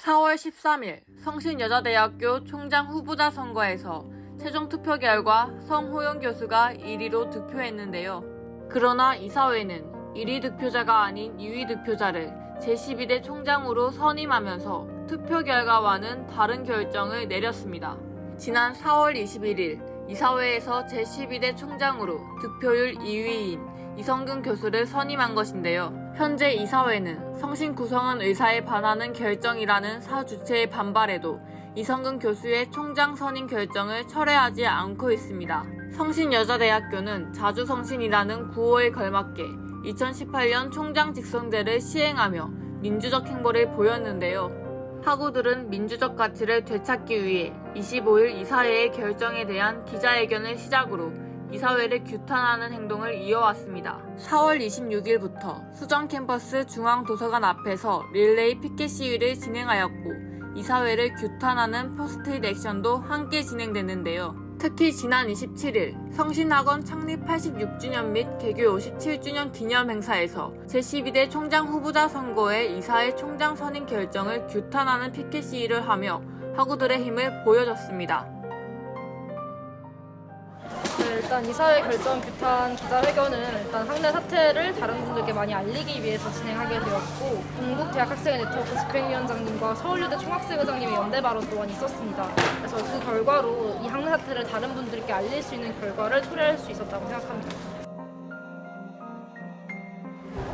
4월 13일 성신여자대학교 총장 후보자 선거에서 최종 투표 결과 성호영 교수가 1위로 득표했는데요. 그러나 이사회는 1위 득표자가 아닌 2위 득표자를 제12대 총장으로 선임하면서 투표 결과와는 다른 결정을 내렸습니다. 지난 4월 21일 이사회에서 제12대 총장으로 득표율 2위인 이성근 교수를 선임한 것인데요. 현재 이사회는 성신 구성원 의사에 반하는 결정이라는 사주체의 반발에도 이성근 교수의 총장 선임 결정을 철회하지 않고 있습니다. 성신여자대학교는 자주성신이라는 구호에 걸맞게 2018년 총장 직선제를 시행하며 민주적 행보를 보였는데요. 학우들은 민주적 가치를 되찾기 위해 25일 이사회의 결정에 대한 기자회견을 시작으로 이사회를 규탄하는 행동을 이어왔습니다. 4월 26일부터 수정 캠퍼스 중앙도서관 앞에서 릴레이 피켓 시위를 진행하였고 이사회를 규탄하는 포스트잇 액션도 함께 진행됐는데요. 특히 지난 27일 성신학원 창립 86주년 및 개교 57주년 기념 행사에서 제12대 총장 후보자 선거에 이사회 총장 선임 결정을 규탄하는 피켓 시위를 하며 학우들의 힘을 보여줬습니다. 일단 이사회 결정 규탄 기자회견은 일단 학내 사태를 다른 분들께 많이 알리기 위해서 진행하게 되었고 동국대학학생회 네트워크 집행위원장님과 서울여대 총학생회장님의 연대 발언 또한 있었습니다. 그래서 그 결과로 이 학내 사태를 다른 분들께 알릴 수 있는 결과를 초래할 수 있었다고 생각합니다.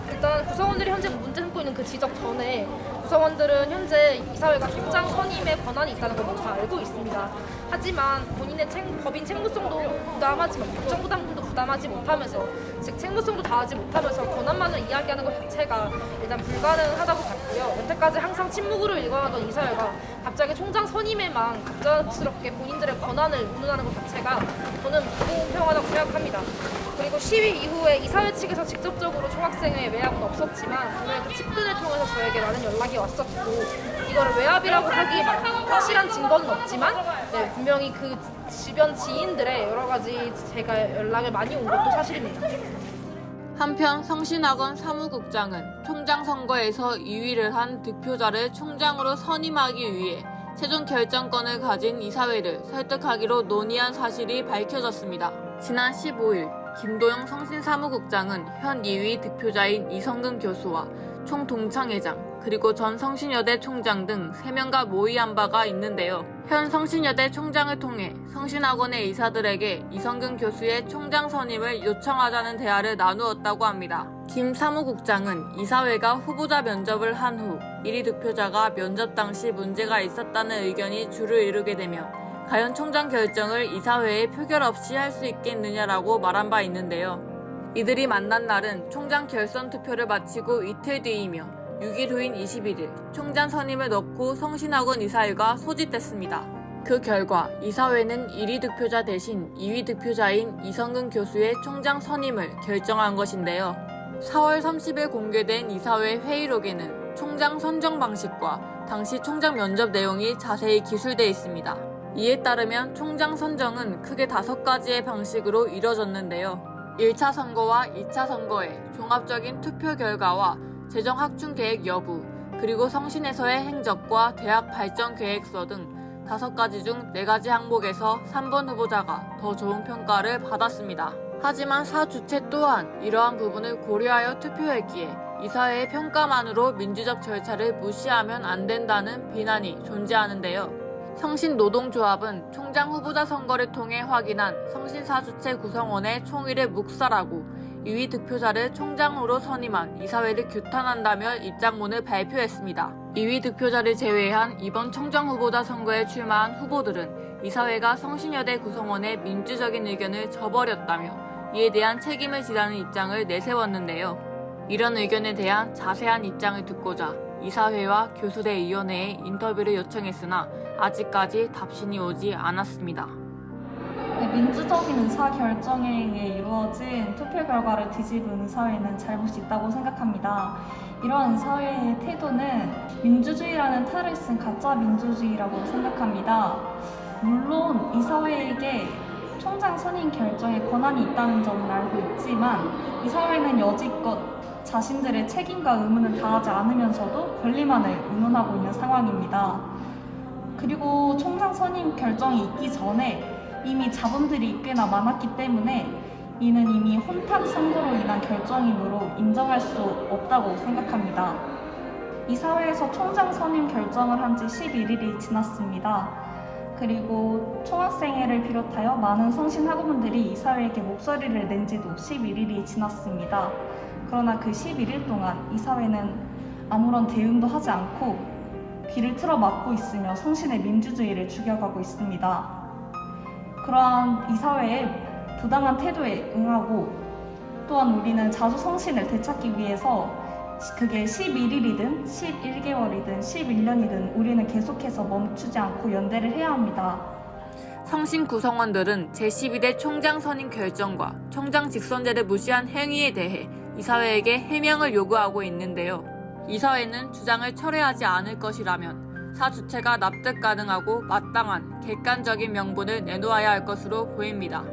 일단 구성원들이 현재 문제 삼고 있는 그 지적 전에 구성원들은 현재 이사회가 총장 선임에 권한이 있다는 걸 모두 다 알고 있습니다. 하지만 본인의 법인 책무성도 부담하지 국정부담금도 부담하지 못하면서 즉 책무성도 다하지 못하면서 권한만을 이야기하는 것 자체가 일단 불가능하다고 봤고요. 여태까지 항상 침묵으로 일관하던 이사회가 갑자기 총장 선임에만 갑작스럽게 본인들의 권한을 운운하는 것 자체가 저는 불공평하다고 생각합니다. 그리고 시위 이후에 이사회 측에서 직접적으로 총학생회 외압은 없었지만 분명히 그 측근을 통해서 저에게 많은 연락이 왔었고 이거를 외압이라고 하기 확실한 증거는 없지만 분명히 그 주변 지인들의 여러 가지 제가 연락을 많이 온 것도 사실입니다. 한편 성신학원 사무국장은 총장 선거에서 2위를 한 득표자를 총장으로 선임하기 위해 최종 결정권을 가진 이사회를 설득하기로 논의한 사실이 밝혀졌습니다. 지난 15일 김도영 성신사무국장은 현 2위 득표자인 이성근 교수와 총동창회장 그리고 전 성신여대 총장 등 3명과 모의한 바가 있는데요. 현 성신여대 총장을 통해 성신학원의 이사들에게 이성근 교수의 총장 선임을 요청하자는 대화를 나누었다고 합니다. 김 사무국장은 이사회가 후보자 면접을 한 후 1위 득표자가 면접 당시 문제가 있었다는 의견이 주를 이루게 되며 과연 총장 결정을 이사회에 표결 없이 할 수 있겠느냐라고 말한 바 있는데요. 이들이 만난 날은 총장 결선 투표를 마치고 이틀 뒤이며 6일 후인 21일 총장 선임을 넣고 성신학원 이사회가 소집됐습니다. 그 결과 이사회는 1위 득표자 대신 2위 득표자인 이성근 교수의 총장 선임을 결정한 것인데요. 4월 30일 공개된 이사회 회의록에는 총장 선정 방식과 당시 총장 면접 내용이 자세히 기술되어 있습니다. 이에 따르면 총장 선정은 크게 5가지의 방식으로 이뤄졌는데요. 1차 선거와 2차 선거의 종합적인 투표 결과와 재정 확충 계획 여부, 그리고 성신에서의 행적과 대학 발전 계획서 등 5가지 중 4가지 항목에서 3번 후보자가 더 좋은 평가를 받았습니다. 하지만 사주체 또한 이러한 부분을 고려하여 투표했기에 이사회의 평가만으로 민주적 절차를 무시하면 안 된다는 비난이 존재하는데요. 성신노동조합은 총장 후보자 선거를 통해 확인한 성신사주체 구성원의 총의를 묵살하고 2위 득표자를 총장으로 선임한 이사회를 규탄한다며 입장문을 발표했습니다. 2위 득표자를 제외한 이번 총장 후보자 선거에 출마한 후보들은 이사회가 성신여대 구성원의 민주적인 의견을 저버렸다며 이에 대한 책임을 지라는 입장을 내세웠는데요. 이런 의견에 대한 자세한 입장을 듣고자 이사회와 교수대위원회에 인터뷰를 요청했으나 아직까지 답신이 오지 않았습니다. 민주적인 의사결정에 이루어진 투표 결과를 뒤집은 의사회는 잘못이 있다고 생각합니다. 이러한 의사회의 태도는 민주주의라는 탈을 쓴 가짜 민주주의라고 생각합니다. 물론 이사회에게 총장 선임 결정에 권한이 있다는 점을 알고 있지만 이사회는 여지껏 자신들의 책임과 의무는 다하지 않으면서도 권리만을 의논하고 있는 상황입니다. 그리고 총장 선임 결정이 있기 전에 이미 자본들이 꽤나 많았기 때문에 이는 이미 혼탁 선거로 인한 결정이므로 인정할 수 없다고 생각합니다. 이사회에서 총장 선임 결정을 한 지 11일이 지났습니다. 그리고 총학생회를 비롯하여 많은 성신 학우분들이 이사회에게 목소리를 낸 지도 11일이 지났습니다. 그러나 그 11일 동안 이사회는 아무런 대응도 하지 않고 귀를 틀어 막고 있으며 성신의 민주주의를 죽여가고 있습니다. 그러한 이사회의 부당한 태도에 응하고 또한 우리는 자주 성신을 되찾기 위해서 그게 11일이든 11개월이든 11년이든 우리는 계속해서 멈추지 않고 연대를 해야 합니다. 성신 구성원들은 제12대 총장 선임 결정과 총장 직선제를 무시한 행위에 대해 이사회에게 해명을 요구하고 있는데요. 이사회는 주장을 철회하지 않을 것이라면 사주체가 납득 가능하고 마땅한 객관적인 명분을 내놓아야 할 것으로 보입니다.